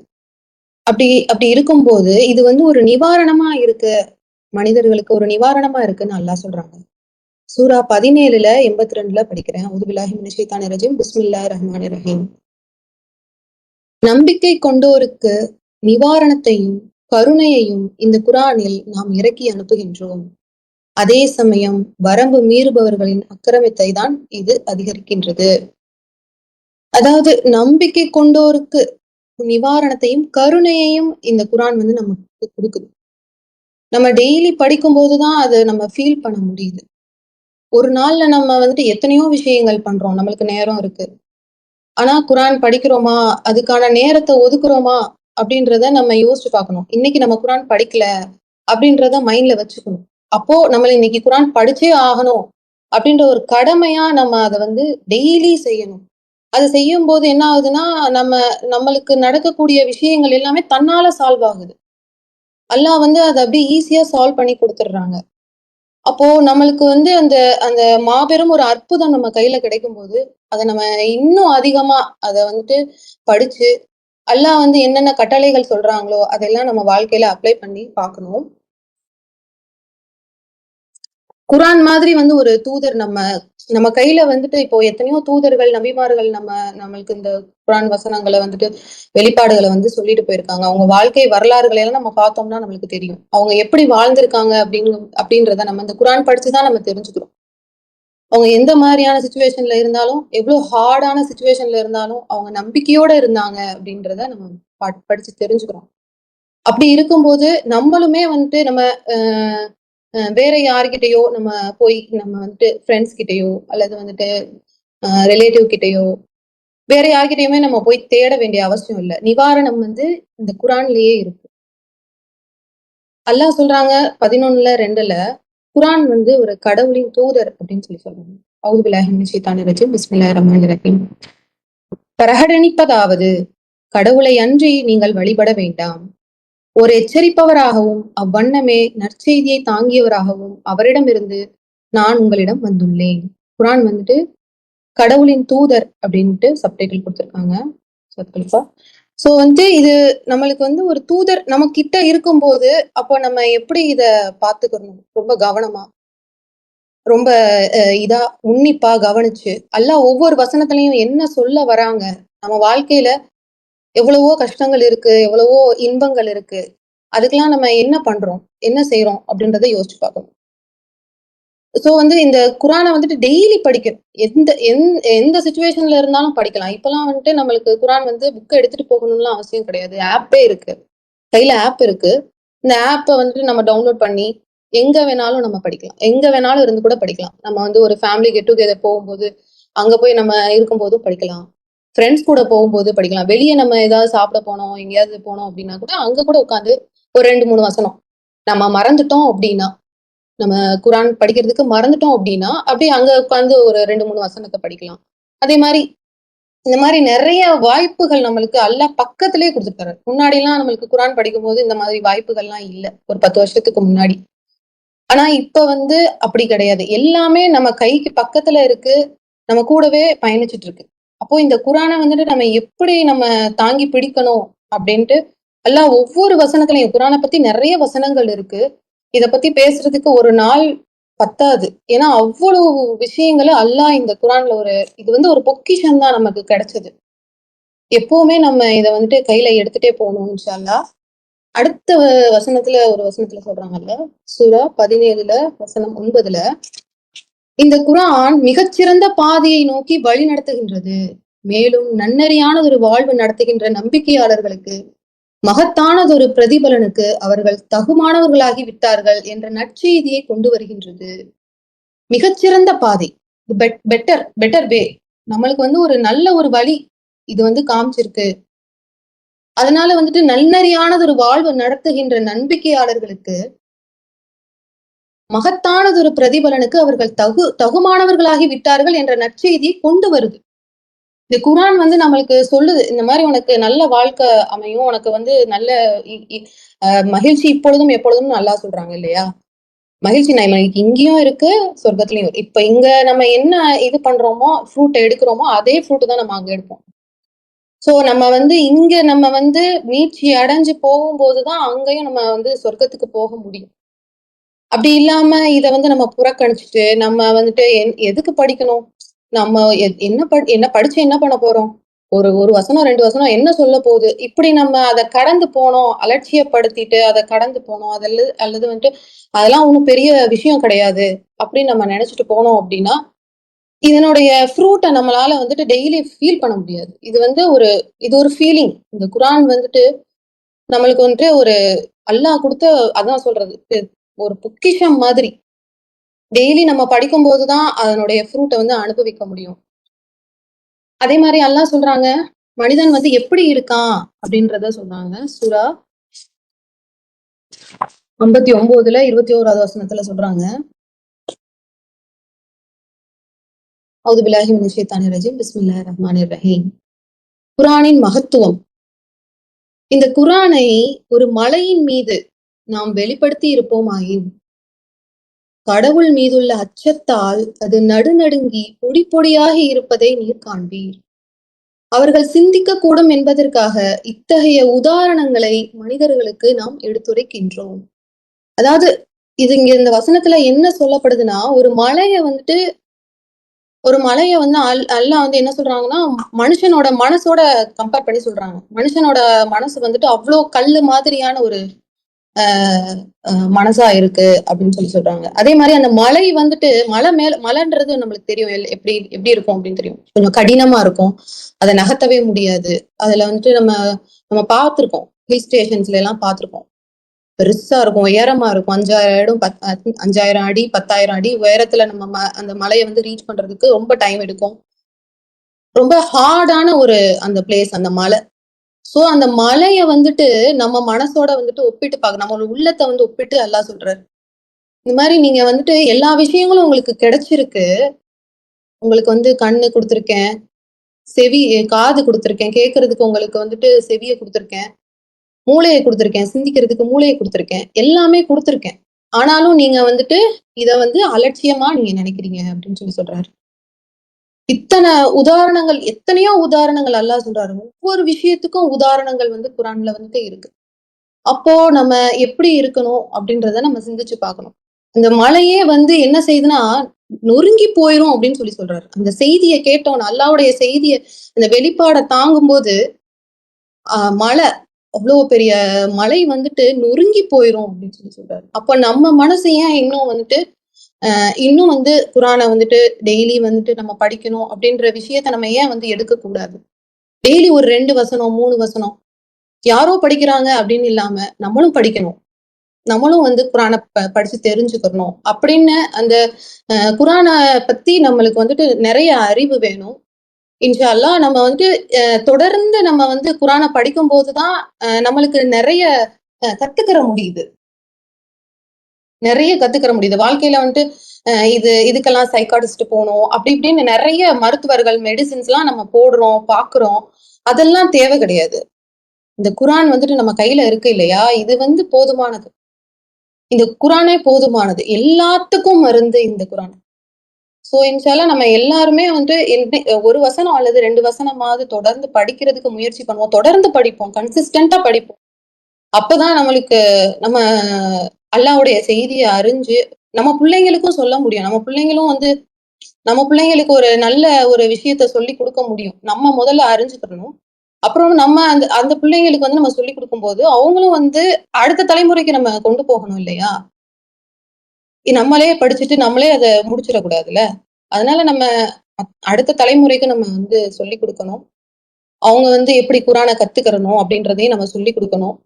அப்படி அப்படி இருக்கும்போது இது வந்து ஒரு நிவாரணமா இருக்கு, மனிதர்களுக்கு ஒரு நிவாரணமா இருக்குன்னு அல்லாஹ் சொல்றாங்க. சூரா 17ல 82ல படிக்கிறேன். அஊது பில்லாஹி மினஷ் ஷைத்தானிர் ரஜீம். பிஸ்மில்லாஹிர் ரஹ்மானிர் ரஹீம். நம்பிக்கை கொண்டோருக்கு நிவாரணத்தையும் கருணையையும் இந்த குரானில் நாம் இறக்கி அனுப்புகின்றோம். அதே சமயம் வரம்பு மீறுபவர்களின் அக்கிரமத்தை தான் இது அதிகரிக்கின்றது. அதாவது நம்பிக்கை கொண்டோருக்கு நிவாரணத்தையும் கருணையையும் இந்த குரான் வந்து நமக்கு கொடுக்குது. நம்ம டெய்லி படிக்கும் போதுதான் அதை நம்ம ஃபீல் பண்ண முடியுது. ஒரு நாள்ல நம்ம வந்துட்டு எத்தனையோ விஷயங்கள் பண்றோம், நம்மளுக்கு நேரம் இருக்கு. ஆனா குரான் படிக்கிறோமா, அதுக்கான நேரத்தை ஒதுக்குறோமா அப்படின்றத நம்ம யோசிச்சு பார்க்கணும். இன்னைக்கு நம்ம குரான் படிக்கல அப்படின்றத மைண்ட்ல வச்சுக்கணும். அப்போ நம்ம இன்னைக்கு குரான் படிச்சே ஆகணும் அப்படின்ற ஒரு கடமையா நம்ம அதை வந்து டெய்லி செய்யணும். அது செய்யும் போது என்ன ஆகுதுன்னா, நம்மளுக்கு நடக்கக்கூடிய விஷயங்கள் எல்லாமே தன்னால சால்வ் ஆகுது. அல்லாஹ் வந்து அதை அப்படியே ஈஸியா சால்வ் பண்ணி கொடுத்துடுறாங்க. அப்போ நம்மளுக்கு வந்து அந்த அந்த மாபெரும் ஒரு அற்புதம் நம்ம கையில கிடைக்கும்போது, அத நம்ம இன்னும் அதிகமா அத வந்துட்டு படிச்சு, அல்லாஹ் வந்து என்னென்ன கட்டளைகள் சொல்றாங்களோ, அதெல்லாம் நம்ம வாழ்க்கையில அப்ளை பண்ணி பார்க்கணும். குரான் மாதிரி வந்து ஒரு தூதர் நம்ம நம்ம கையில வந்துட்டு இப்போ எத்தனையோ தூதர்கள், நபிமார்கள் நம்மளுக்கு இந்த குரான் வசனங்களை வந்துட்டு வெளிப்பாடுகளை வந்து சொல்லிட்டு போயிருக்காங்க. அவங்க வாழ்க்கை வரலாறுகளை எல்லாம் நம்ம பார்த்தோம்னா நம்மளுக்கு தெரியும். அவங்க எப்படி வாழ்ந்திருக்காங்க அப்படின்றத நம்ம இந்த குரான் படிச்சுதான் நம்ம தெரிஞ்சுக்கிறோம். அவங்க எந்த மாதிரியான சுச்சுவேஷன்ல இருந்தாலும், எவ்வளவு ஹார்டான சுச்சுவேஷன்ல இருந்தாலும் அவங்க நம்பிக்கையோட இருந்தாங்க அப்படின்றத நம்ம படிச்சு தெரிஞ்சுக்கிறோம். அப்படி இருக்கும்போது நம்மளுமே வந்துட்டு நம்ம வேற யார்கிட்டயோ நம்ம போய் நம்ம வந்துட்டு ஃப்ரெண்ட்ஸ் கிட்டயோ அல்லது வந்துட்டு ரிலேட்டிவ் கிட்டயோ வேற யார்கிட்டயுமே நம்ம போய் தேட வேண்டிய அவசியம் இல்லை. நிவாரணம் வந்து இந்த குரான்லயே இருக்கு. அல்லாஹ் சொல்றாங்க 11:2ல குரான் வந்து ஒரு கடவுளின் தூதர் அப்படின்னு சொல்லி சொல்றாங்க. அஊது பில்லாஹி மினஷ் ஷைத்தானிர் ரஜீம். பிஸ்மில்லாஹிர் ரஹ்மானிர் ரஹீம். பிரகடனிப்பதாவது, கடவுளை அன்றி நீங்கள் வழிபட வேண்டாம். ஒரு எச்சரிப்பவராகவும் அவ்வண்ணமே நற்செய்தியை தாங்கியவராகவும் அவரிடமிருந்து நான் உங்களிடம் வந்துள்ளேன். குரான் வந்துட்டு கடவுளின் தூதர் அப்படின்ட்டு சப்டைட்டில் கொடுத்திருக்காங்க. சோ வந்து இது நம்மளுக்கு வந்து ஒரு தூதர் நம்ம கிட்ட இருக்கும்போது அப்போ நம்ம எப்படி இத பாத்துக்கணும், ரொம்ப கவனமா, ரொம்ப இதா உன்னிப்பா கவனிச்சு அல்லாஹ் ஒவ்வொரு வசனத்திலையும் என்ன சொல்ல வராங்க, நம்ம வாழ்க்கையில எவ்வளவோ கஷ்டங்கள் இருக்கு, எவ்வளவோ இன்பங்கள் இருக்கு, அதுக்கெல்லாம் நம்ம என்ன பண்றோம், என்ன செய்யறோம் அப்படின்றத யோசிச்சு பார்க்கணும். சோ வந்து இந்த குரானை வந்துட்டு டெய்லி படிக்கணும். எந்த சுச்சுவேஷன்ல இருந்தாலும் படிக்கலாம். இப்பெல்லாம் வந்துட்டு நம்மளுக்கு குரான் வந்து புக்கை எடுத்துட்டு போகணும்லாம் அவசியம் கிடையாது. ஆப்பே இருக்கு, கையில ஆப் இருக்கு. இந்த ஆப்பை வந்துட்டு நம்ம டவுன்லோட் பண்ணி எங்க வேணாலும் நம்ம படிக்கலாம். எங்க வேணாலும் இருந்து கூட படிக்கலாம். நம்ம வந்து ஒரு ஃபேமிலி கெட் டுகெதர் போகும்போது அங்க போய் நம்ம இருக்கும்போதும் படிக்கலாம். ஃப்ரெண்ட்ஸ் கூட போகும்போது படிக்கலாம். வெளியே நம்ம ஏதாவது சாப்பிட போனோம், எங்கேயாவது போனோம் அப்படின்னா கூட அங்க கூட உட்காந்து ஒரு 2-3 வசனம் நம்ம மறந்துட்டோம் அப்படின்னா, நம்ம குரான் படிக்கிறதுக்கு மறந்துட்டோம் அப்படின்னா அப்படியே அங்க உட்காந்து ஒரு 2-3 வசனத்தை படிக்கலாம். அதே மாதிரி இந்த மாதிரி நிறைய வாய்ப்புகள் நம்மளுக்கு அல்லாஹ் பக்கத்திலேயே கொடுத்துருக்காரு. முன்னாடி எல்லாம் நம்மளுக்கு குரான் படிக்கும் போது இந்த மாதிரி வாய்ப்புகள்லாம் இல்லை, ஒரு 10 வருஷத்துக்கு முன்னாடி. ஆனா இப்ப வந்து அப்படி கிடையாது. எல்லாமே நம்ம கைக்கு பக்கத்துல இருக்கு, நம்ம கூடவே பயணிச்சுட்டு இருக்கு. அப்போ இந்த குரானை வந்துட்டு நம்ம எப்படி நம்ம தாங்கி பிடிக்கணும் அப்படின்ட்டு அல்லாஹ் ஒவ்வொரு வசனத்திலையும், குரானை பத்தி நிறைய வசனங்கள் இருக்கு. இத பத்தி பேசுறதுக்கு ஒரு நாள் பத்தாது. ஏன்னா அவ்வளவு விஷயங்களை அல்லாஹ் இந்த குரான்ல இது வந்து ஒரு பொக்கிஷம் தான் நமக்கு கிடைச்சது. எப்பவுமே நம்ம இதை வந்துட்டு கையில எடுத்துட்டே போகணும் இன்ஷா அல்லாஹ். அடுத்த வசனத்துல ஒரு வசனத்துல சொல்றாங்கல்ல, சூரா 17 வசனம் 9, இந்த குர்ஆன் மிகச்சிறந்த பாதையை நோக்கி வழி நடத்துகின்றது, மேலும் நன்னறியானதொரு வாழ்வு நடத்துகின்ற நம்பிக்கையாளர்களுக்கு மகத்தானதொரு பிரதிபலனுக்கு அவர்கள் தகுமானவர்களாகி விட்டார்கள் என்ற நற்செய்தியை கொண்டு வருகின்றது. மிகச்சிறந்த பாதை, பெட்டர் வே, நம்மளுக்கு வந்து ஒரு நல்ல ஒரு வழி இது காமிச்சிருக்கு. அதனால நன்னறியானதொரு வாழ்வு நடத்துகின்ற நம்பிக்கையாளர்களுக்கு மகத்தானதொரு பிரதிபலனுக்கு அவர்கள் தகுமானவர்களாகி விட்டார்கள் என்ற நற்செய்தியை கொண்டு வருது. இந்த குர்ஆன் நம்மளுக்கு சொல்லுது, இந்த மாதிரி உனக்கு நல்ல வாழ்க்கை அமையும், உனக்கு நல்ல மகிழ்ச்சி இப்பொழுதும் எப்பொழுதும் நல்லா சொல்றாங்க இல்லையா? மகிழ்ச்சி நம்மளுக்கு இங்கேயும் இருக்கு, சொர்க்கத்திலயும் இருக்கு. இப்ப இங்க நம்ம என்ன இது பண்றோமோ, ஃப்ரூட் எடுக்கிறோமோ, அதே ஃப்ரூட் தான் நம்ம அங்க எடுப்போம். சோ நம்ம இங்க நம்ம மீட்சி அடைஞ்சு போகும்போதுதான் அங்கேயும் நம்ம சொர்க்கத்துக்கு போக முடியும். அப்படி இல்லாம இத நம்ம புறக்கணிச்சுட்டு நம்ம எதுக்கு படிக்கணும், நம்ம என்ன படிச்சு என்ன பண்ண போறோம், ஒரு வசனம் 2 வசனம் என்ன சொல்ல போகுது, இப்படி நம்ம அதை கடந்து போனோம், அலட்சியப்படுத்திட்டு அதை கடந்து போனோம், அல்லது அதெல்லாம் ஒண்ணும் பெரிய விஷயம் கிடையாது அப்படின்னு நம்ம நினைச்சிட்டு போனோம் அப்படின்னா இதனுடைய ஃப்ரூட்டை நம்மளால டெய்லி ஃபீல் பண்ண முடியாது. இது ஒரு ஃபீலிங். இந்த குர்ஆன் நம்மளுக்கு ஒரு அல்லாஹ் கொடுத்த, அதான் சொல்றது, ஒரு பொக்கிஷம் மாதிரி. டெய்லி நம்ம படிக்கும் போதுதான் அதனுடைய ஃப்ரூட்டை அனுபவிக்க முடியும். அதே மாதிரி அல்லாஹ் சொல்றாங்க, மனிதன் எப்படி இருக்கான் அப்படின்றத சொல்றாங்க. சூரா 59 21வது வசனத்துல சொல்றாங்க, அவுது பில்லாஹி மினஷ் ஷைத்தானிர் ரஜீம், பிஸ்மில்லாஹிர் ரஹ்மானிர் ரஹீம். குர்ஆனின் மகத்துவம். இந்த குர்ஆனை ஒரு மலையின் மீது நாம் வெளிப்படுத்தி இருப்போமாயின் கடவுள் மீதுள்ள அச்சத்தால் அது நடுநடுங்கி பொடி பொடியாகி இருப்பதை நீர் காண்பீர். அவர்கள் சிந்திக்க கூடும் என்பதற்காக இத்தகைய உதாரணங்களை மனிதர்களுக்கு நாம் எடுத்துரைக்கின்றோம். அதாவது இங்க இந்த வசனத்துல என்ன சொல்லப்படுதுன்னா, ஒரு மலைய அல்லாஹ் என்ன சொல்றாங்கன்னா, மனுஷனோட மனசோட கம்பேர் பண்ணி சொல்றாங்க. மனுஷனோட மனசு அவ்வளோ கல்லு மாதிரியான ஒரு மனசா இருக்கு அப்படின்னு சொல்றாங்க. அதே மாதிரி அந்த மலை மலைன்றது நம்மளுக்கு தெரியும் எப்படி எப்படி இருக்கும் அப்படின்னு தெரியும். கொஞ்சம் கடினமா இருக்கும், அதை நகர்த்தவே முடியாது. அதுல நம்ம பார்த்திருக்கோம், ஹில் ஸ்டேஷன்ஸ்ல எல்லாம் பார்த்திருக்கோம். பெருசா இருக்கும், உயரமா இருக்கும், 5000 அடி 10,000 அடி உயரத்துல நம்ம அந்த மலையை ரீச் பண்றதுக்கு ரொம்ப டைம் எடுக்கும். ரொம்ப ஹார்டான அந்த பிளேஸ் அந்த மலை. சோ அந்த மலைய நம்ம மனசோட ஒப்பிட்டு பார்க்க, நம்மளோட உள்ளத்தை ஒப்பிட்டு அல்லாஹ் சொல்றாரு, இந்த மாதிரி நீங்க எல்லா விஷயங்களும் உங்களுக்கு கிடைச்சிருக்கு. உங்களுக்கு கண்ணு கொடுத்திருக்கேன், காது கொடுத்திருக்கேன், கேட்கறதுக்கு உங்களுக்கு செவியை கொடுத்திருக்கேன், மூளையை கொடுத்திருக்கேன், சிந்திக்கிறதுக்கு மூளையை கொடுத்திருக்கேன், எல்லாமே கொடுத்திருக்கேன். ஆனாலும் நீங்க இத அலட்சியமா நீங்க நினைக்கிறீங்க அப்படின்னு சொல்றாரு. இத்தனை உதாரணங்கள், எத்தனையோ உதாரணங்கள் அல்லாஹ் சொல்றாரு. ஒவ்வொரு விஷயத்துக்கும் உதாரணங்கள் குர்ஆன்ல இருக்கு. அப்போ நம்ம எப்படி இருக்கணும் அப்படின்றத நம்ம சிந்திச்சு பார்க்கணும். இந்த மலையே என்ன செய்யுதுன்னா நொறுங்கி போயிரும் அப்படின்னு சொல்றாரு. அந்த செய்தியை கேட்டோம், அல்லாஹ்வுடைய செய்திய அந்த வெளிப்பாடை தாங்கும் போது மலை, அவ்வளவு பெரிய மலை நொறுங்கி போயிரும் அப்படின்னு சொல்றாரு. அப்ப நம்ம மனசு ஏன் இன்னும் குர்ஆனை டெய்லி நம்ம படிக்கணும் அப்படின்ற விஷயத்த நம்ம ஏன் எடுக்க கூடாது? டெய்லி ஒரு 2 வசனம் 3 வசனம் யாரோ படிக்கிறாங்க அப்படின்னு இல்லாம நம்மளும் படிக்கணும், நம்மளும் குர்ஆனை படிச்சு தெரிஞ்சுக்கணும் அப்படின்னு அந்த குர்ஆனை பத்தி நம்மளுக்கு நிறைய அறிவு வேணும். இன்ஷா அல்லாஹ் நம்ம தொடர்ந்து நம்ம குர்ஆனை படிக்கும் போதுதான் நம்மளுக்கு நிறைய கத்துக்கிற முடியுது, நிறைய கத்துக்கிற முடியுது. வாழ்க்கையில இதுக்கெல்லாம் சைக்காட்டிஸ்ட் போகணும் அப்படி இப்படின்னு நிறைய மருத்துவர்கள் மெடிசின்ஸ் எல்லாம் நம்ம போடுறோம் பாக்குறோம். அதெல்லாம் தேவை கிடையாது. இந்த குர்ஆன் நம்ம கையில இருக்கு இல்லையா, இது போதுமானது. இந்த குர்ஆனே போதுமானது, எல்லாத்துக்கும் மருந்து இந்த குர்ஆன். சோ இன்ஷா அல்லாஹ் நம்ம எல்லாருமே ஒரு வசனம் அல்லது 2 வசனமாவது தொடர்ந்து படிக்கிறதுக்கு முயற்சி பண்ணுவோம். தொடர்ந்து படிப்போம், கன்சிஸ்டன்டா படிப்போம். அப்பதான் நம்மளுக்கு நம்ம அல்லாஹ்வுடைய செய்தியை அறிஞ்சு நம்ம பிள்ளைங்களுக்கும் சொல்ல முடியும். நம்ம பிள்ளைங்களுக்கு ஒரு நல்ல ஒரு விஷயத்த சொல்லி கொடுக்க முடியும். நம்ம முதல்ல அறிஞ்சுக்கணும். அப்புறம் நம்ம அந்த அந்த பிள்ளைங்களுக்கு வந்து நம்ம சொல்லி கொடுக்கும்போது அவங்களும் வந்து அடுத்த தலைமுறைக்கு நம்ம கொண்டு போகணும் இல்லையா? நம்மளே படிச்சுட்டு நம்மளே அதை முடிச்சிடக்கூடாதுல்ல. அதனால நம்ம அடுத்த தலைமுறைக்கு நம்ம வந்து சொல்லி கொடுக்கணும். அவங்க வந்து எப்படி குரானை கத்துக்கிறணும் அப்படின்றதையும் நம்ம சொல்லி கொடுக்கணும்.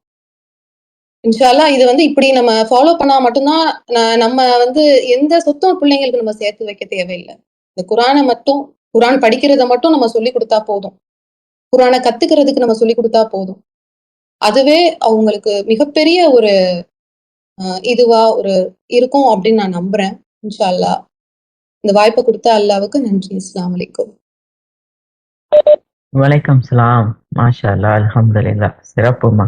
இன்ஷா அல்லாஹ் இது வந்து இப்படி நம்ம ஃபாலோ பண்ணா மட்டும்தான் நம்ம வந்து எந்த சொத்தும் பிள்ளைங்களுக்கு நம்ம சேர்த்து வைக்க தேவையில்லை. இந்த குரானை மட்டும், குரான் படிக்கிறத மட்டும் நம்ம சொல்லி கொடுத்தா போதும். குரானை கத்துக்கிறதுக்கு நம்ம சொல்லி கொடுத்தா போதும். அதுவே அவங்களுக்கு மிகப்பெரிய ஒரு இதுவா ஒரு இருக்கும் அப்படின்னு நான் நம்புறேன். இன்ஷா அல்லாஹ். இந்த வாய்ப்பை கொடுத்த அல்லாவுக்கு நன்றி. அஸ்ஸலாமு அலைக்கும். வலைக்கம் சலாம். மாஷா அல்லாஹ், அல்ஹம்துலில்லாஹ். சிறப்புமா.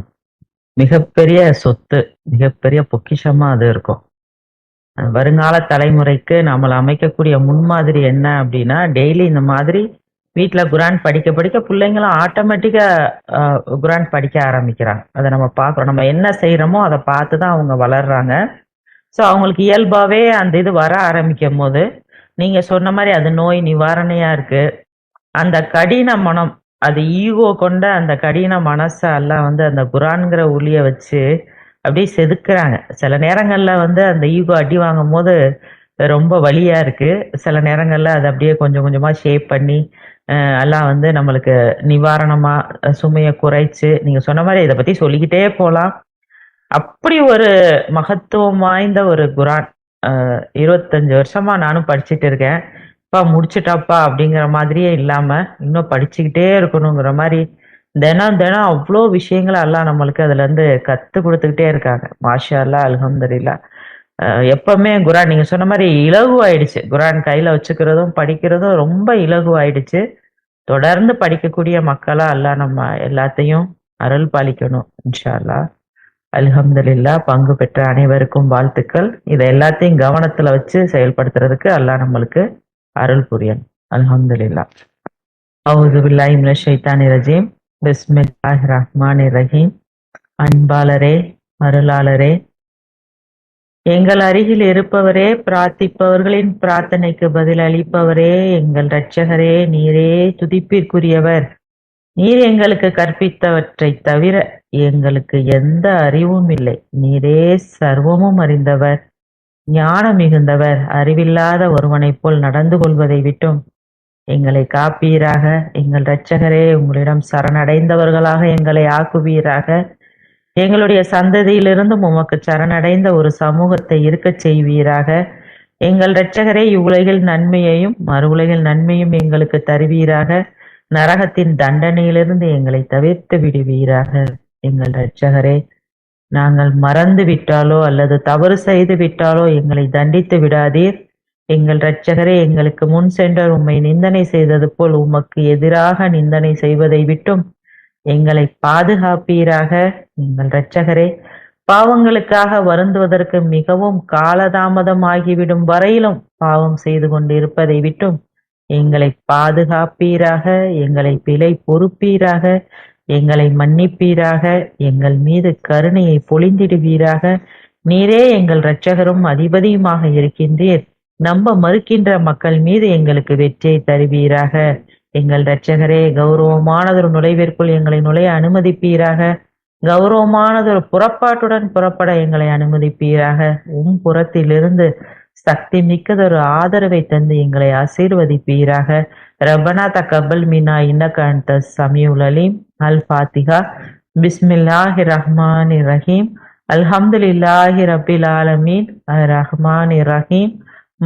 மிகப்பெரிய சொத்து, மிகப்பெரிய பொக்கிஷமா அது இருக்கும். வருங்கால தலைமுறைக்கு நம்மளை அமைக்கக்கூடிய முன்மாதிரி என்ன அப்படின்னா, டெய்லி இந்த மாதிரி வீட்ல குரான் படிக்க படிக்க பிள்ளைங்களும் ஆட்டோமேட்டிக்கா குரான் படிக்க ஆரம்பிக்கிறாங்க. அதை நம்ம பார்க்குறோம். நம்ம என்ன செய்யறோமோ அதை பார்த்து தான் அவங்க வளர்றாங்க. ஸோ அவங்களுக்கு இயல்பாவே அந்த இது வர ஆரம்பிக்கும் போது, நீங்க சொன்ன மாதிரி அது நோய் நிவாரணையா இருக்கு. அந்த கடின மனம், அது ஈகோ கொண்ட அந்த கடின மனசை எல்லாம் வந்து அந்த குரான்கிற ஒளிய வச்சு அப்படியே செதுக்குறாங்க. சில நேரங்கள்ல வந்து அந்த ஈகோ அடி வாங்கும் போது ரொம்ப வலியா இருக்கு. சில நேரங்கள்ல அதை அப்படியே கொஞ்சம் கொஞ்சமா ஷேப் பண்ணி எல்லாம் வந்து நம்மளுக்கு நிவாரணமா சுமையை குறைச்சு, நீங்க சொன்ன மாதிரி இதை பத்தி சொல்லிக்கிட்டே போலாம். அப்படி ஒரு மகத்துவம் வாய்ந்த ஒரு குரான். 25 வருஷமா நானும் படிச்சுட்டு இருக்கேன். அப்பா முடிச்சுட்டாப்பா அப்படிங்கிற மாதிரியே இல்லாம இன்னும் படிச்சுக்கிட்டே இருக்கணுங்கிற மாதிரி தினம் தினம் அவ்வளோ விஷயங்களை எல்லாம் நம்மளுக்கு அதுல இருந்து கத்து கொடுத்துக்கிட்டே இருக்காங்க. மாஷா அல்லாஹ், அல்ஹம்துலில்லாஹ். எப்பவுமே குரான் நீங்க சொன்ன மாதிரி இலகுவாயிடுச்சு. குரான் கையில வச்சுக்கிறதும் படிக்கிறதும் ரொம்ப இலகுவாயிடுச்சு. தொடர்ந்து படிக்கக்கூடிய மக்களா அல்லாஹ் நம்ம எல்லாத்தையும் அருள் பாலிக்கணும் இன்ஷா அல்லாஹ். அல்ஹம்துலில்லாஹ். பங்கு பெற்ற அனைவருக்கும் வாழ்த்துக்கள். இதை எல்லாத்தையும் கவனத்துல வச்சு செயல்படுத்துறதுக்கு அல்லாஹ் நம்மளுக்கு அருள் புரியணும். அல்ஹம்துலில்லாஹ். அவுது பில்லாஹி மினஷ் ஷைத்தானிர் ரஜீம். பிஸ்மில்லாஹிர் ரஹ்மானிர் ரஹீம். அன்பாளரே, அருளாளரே, எங்கள் அருகில் இருப்பவரே, பிரார்த்திப்பவர்களின் பிரார்த்தனைக்கு பதில் அளிப்பவரே, எங்கள் இரட்சகரே, நீரே துதிப்பிற்குரியவர். நீர் எங்களுக்கு கற்பித்தவற்றை தவிர எங்களுக்கு எந்த அறிவும் இல்லை. நீரே சர்வமும் அறிந்தவர், ஞான மிகுந்தவர். அறிவில்லாத ஒருவனைப் போல் நடந்து கொள்வதை விட்டும் எங்களை காப்பீராக. எங்கள் இரட்சகரே, உங்களிடம் சரணடைந்தவர்களாக எங்களை ஆக்குவீராக. எங்களுடைய சந்ததியிலிருந்தும் உமக்கு சரணடைந்த ஒரு சமூகத்தை இருக்கச் செய்வீராக. எங்கள் இரட்சகரே, இவ்வுலகில் நன்மையையும் மறு உலகில் நன்மையும் எங்களுக்கு தருவீராக. நரகத்தின் தண்டனையிலிருந்து எங்களை தவிர்த்து விடுவீராக. எங்கள் இரட்சகரே, நாங்கள் மறந்து விட்டாலோ அல்லது தவறு செய்து விட்டாலோ எங்களை தண்டித்து விடாதீர். எங்கள் இரட்சகரே, எங்களுக்கு முன் சென்றோர் உம்மை நிந்தனை செய்தது போல் உமக்கு எதிராக நிந்தனை செய்வதை விட்டும் எங்களை பாதுகாப்பீராக. எங்கள் இரட்சகரே, பாவங்களுக்காக வருந்துவதற்கு மிகவும் காலதாமதமாகிவிடும் வரையிலும் பாவம் செய்து கொண்டிருப்பதை விட்டும் எங்களை பாதுகாப்பீராக. எங்களை பிழை பொறுப்பீராக. எங்களை மன்னிப்பீராக. எங்கள் மீது கருணையை பொழிந்திடுவீராக. நீரே எங்கள் இரட்சகரும் அதிபதியுமாக இருக்கின்றீர். நம்ப மறுக்கின்ற மக்கள் மீது எங்களுக்கு வெற்றியை தருவீராக. எங்கள் இரட்சகரே, கௌரவமானதொரு நுழைவிற்குள் எங்களை நுழைய அனுமதிப்பீராக. கௌரவமானதொரு புறப்பாட்டுடன் புறப்பட எங்களை அனுமதிப்பீராக. புறத்திலிருந்து சக்தி மிக்கதொரு ஆதரவை தந்து எங்களை ஆசீர்வதிப்பீராக. ரப்பனா தகப்பல் மின்னா இன்னக அன்த ஸமீஉல் அலீம். அல் ஃபாத்திஹா. பிஸ்மில்லாஹிர் ரஹ்மானிர் ரஹீம். அல்ஹம்துலில்லாஹி ரப்பில் ஆலமீன். அர் ரஹ்மானிர் ரஹீம்.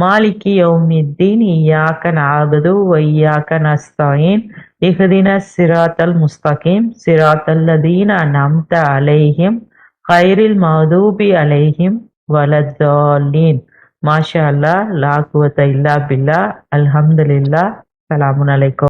மாலிகி யௌமித்தீன். இய்யாக நஅபுது வ இய்யாக நஸ்தஈன். இஹ்தினஸ் ஸிராத்தல் முஸ்தகீம். ஸிராத்தல் லதீன அன்அம்த அலைஹிம் கைரில் மக்தூபி அலைஹிம் வலத்தாலீன். மாஷா அல்லாஹ், லா குவத்த இல்லா பில்லா. அல்ஹம்துலில்லாஹ். ஸலாமுன் அலைக்கும்.